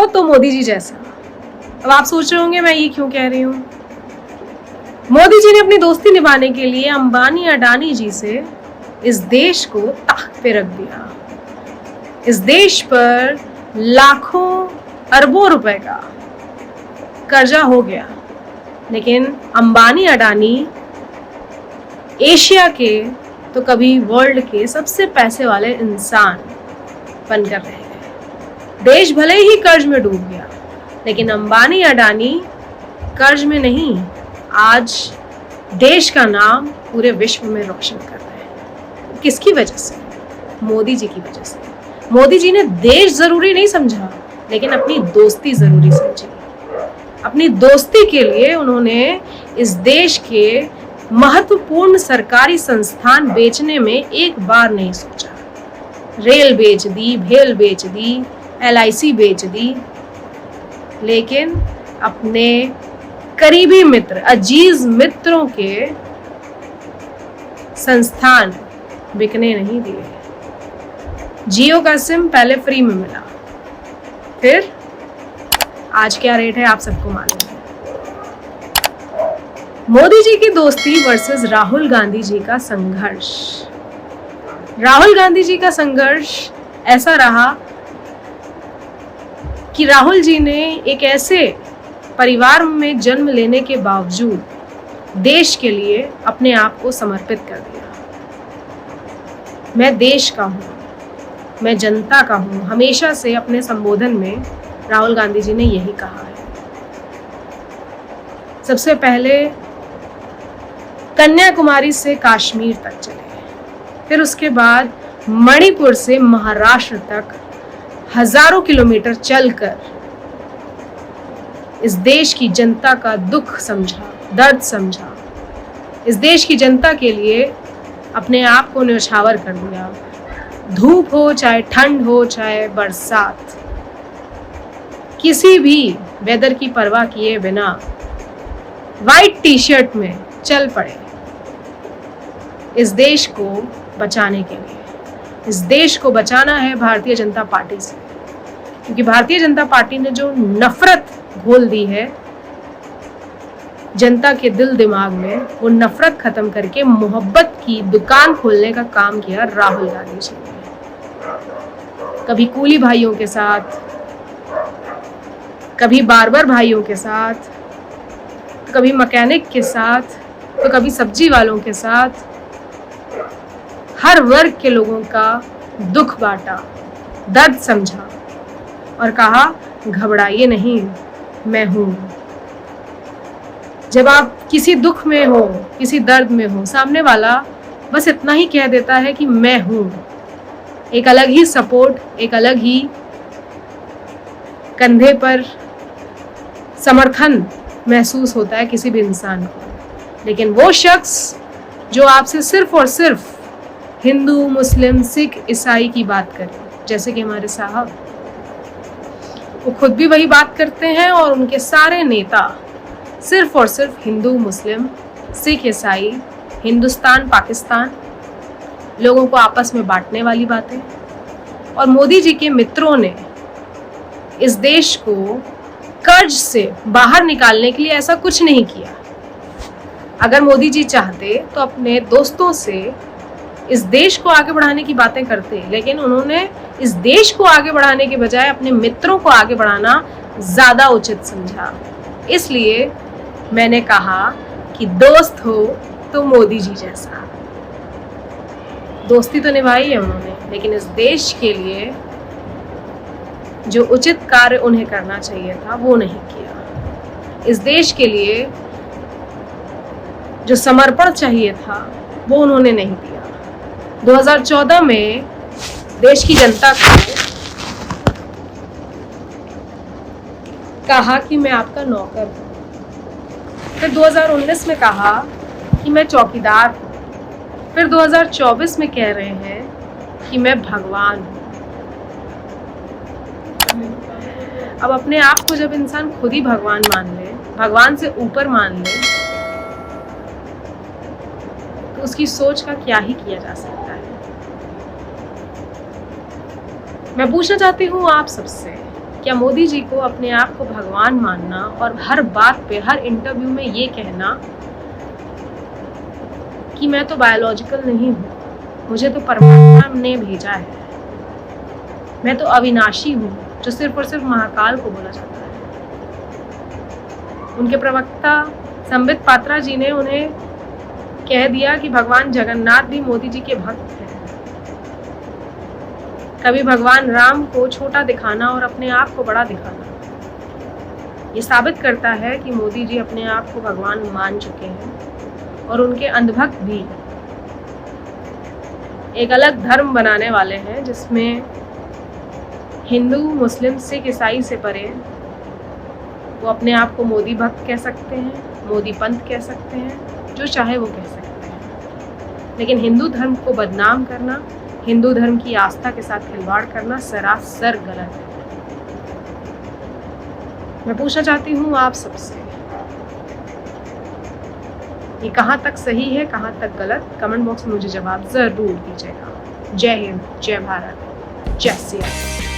हो तो मोदी जी जैसा। अब आप सोच रहे होंगे मैं ये क्यों कह रही हूँ। मोदी जी ने अपनी दोस्ती निभाने के लिए अंबानी अडानी जी से इस देश को ताक पे रख दिया। इस देश पर लाखों अरबों रुपए का कर्जा हो गया, लेकिन अंबानी अडानी एशिया के तो कभी वर्ल्ड के सबसे पैसे वाले इंसान बनकर रह गए। देश भले ही कर्ज में डूब गया, लेकिन अंबानी अडानी कर्ज में नहीं, आज देश का नाम पूरे विश्व में रोशन कर रहे हैं। किसकी वजह से? मोदी जी की वजह से। मोदी जी ने देश जरूरी नहीं समझा, लेकिन अपनी दोस्ती जरूरी समझी। अपनी दोस्ती के लिए उन्होंने इस देश के महत्वपूर्ण सरकारी संस्थान बेचने में एक बार नहीं सोचा। रेल बेच दी, भेल बेच दी, LIC बेच दी, लेकिन अपने करीबी मित्र, अजीज मित्रों के संस्थान बिकने नहीं दिए। जियो का सिम पहले फ्री में मिला, फिर आज क्या रेट है आप सबको मालूम है। मोदी जी की दोस्ती वर्सेस राहुल गांधी जी का संघर्ष। राहुल गांधी जी का संघर्ष ऐसा रहा कि राहुल जी ने एक ऐसे परिवार में जन्म लेने के बावजूद देश के लिए अपने आप को समर्पित कर दिया। मैं देश का हूँ, मैं जनता का हूँ, हमेशा से अपने संबोधन में राहुल गांधी जी ने यही कहा है। सबसे पहले कन्याकुमारी से कश्मीर तक चले, फिर उसके बाद मणिपुर से महाराष्ट्र तक हजारों किलोमीटर चलकर इस देश की जनता का दुख समझा, दर्द समझा। इस देश की जनता के लिए अपने आप को न्यौछावर कर दिया। धूप हो, चाहे ठंड हो, चाहे बरसात, किसी भी वेदर की परवाह किए बिना वाइट टी-शर्ट में चल पड़े इस देश को बचाने के लिए। इस देश को बचाना है भारतीय जनता पार्टी से, क्योंकि भारतीय जनता पार्टी ने जो नफरत घोल दी है जनता के दिल दिमाग में, वो नफरत खत्म करके मोहब्बत की दुकान खोलने का काम किया राहुल गांधी जी ने। कभी कूली भाइयों के साथ, कभी बार्बर भाइयों के साथ, तो कभी मैकेनिक के साथ, तो कभी सब्जी वालों के साथ, हर वर्ग के लोगों का दुख बांटा, दर्द समझा और कहा घबराइए नहीं, मैं हूं। जब आप किसी दुख में हो, किसी दर्द में हो, सामने वाला बस इतना ही कह देता है कि मैं हूं, एक अलग ही सपोर्ट, एक अलग ही कंधे पर समर्थन महसूस होता है किसी भी इंसान को। लेकिन वो शख्स जो आपसे सिर्फ और सिर्फ हिंदू, मुस्लिम, सिख, ईसाई की बात करे, जैसे कि हमारे साहब, वो खुद भी वही बात करते हैं और उनके सारे नेता सिर्फ और सिर्फ हिंदू, मुस्लिम, सिख, ईसाई, हिंदुस्तान, पाकिस्तान, लोगों को आपस में बांटने वाली बातें। और मोदी जी के मित्रों ने इस देश को कर्ज से बाहर निकालने के लिए ऐसा कुछ नहीं किया। अगर मोदी जी चाहते तो अपने दोस्तों से इस देश को आगे बढ़ाने की बातें करते, लेकिन उन्होंने इस देश को आगे बढ़ाने के बजाय अपने मित्रों को आगे बढ़ाना ज्यादा उचित समझा। इसलिए मैंने कहा कि दोस्त हो तो मोदी जी जैसा। दोस्ती तो निभाई है उन्होंने, लेकिन इस देश के लिए जो उचित कार्य उन्हें करना चाहिए था वो नहीं किया। इस देश के लिए जो समर्पण चाहिए था वो उन्होंने नहीं दिया। 2014 में देश की जनता को कहा कि मैं आपका नौकर हूँ, फिर 2019 में कहा कि मैं चौकीदार हूँ, फिर 2024 में कह रहे हैं कि मैं भगवान हूँ। अब अपने आप को जब इंसान खुद ही भगवान मान ले, भगवान से ऊपर मान ले, तो उसकी सोच का क्या ही किया जा सकता है। मैं पूछना चाहती हूँ आप सबसे क्या मोदी जी को अपने आप को भगवान मानना और हर बात पे, हर इंटरव्यू में ये कहना कि मैं तो बायोलॉजिकल नहीं हूँ, मुझे तो परमात्मा ने भेजा है, मैं तो अविनाशी हूँ, जो सिर्फ और सिर्फ महाकाल को बोला जाता है। उनके प्रवक्ता संबित पात्रा जी ने उन्हें कह दिया कि भगवान जगन्नाथ भी मोदी जी के भक्त हैं। कभी भगवान राम को छोटा दिखाना और अपने आप को बड़ा दिखाना, ये साबित करता है कि मोदी जी अपने आप को भगवान मान चुके हैं और उनके अंधभक्त भी एक अलग धर्म बनाने वाले हैं, जिसमें हिंदू, मुस्लिम, सिख, ईसाई से परे वो अपने आप को मोदी भक्त कह सकते हैं, मोदी पंथ कह सकते हैं, जो चाहे वो कह सकते हैं। लेकिन हिंदू धर्म को बदनाम करना, हिंदू धर्म की आस्था के साथ खिलवाड़ करना सरासर गलत है। मैं पूछना चाहती हूँ आप सबसे, ये कहाँ तक सही है, कहाँ तक गलत? कमेंट बॉक्स में मुझे जवाब जरूर दीजिएगा। जय हिंद, जय भारत, जय सिया।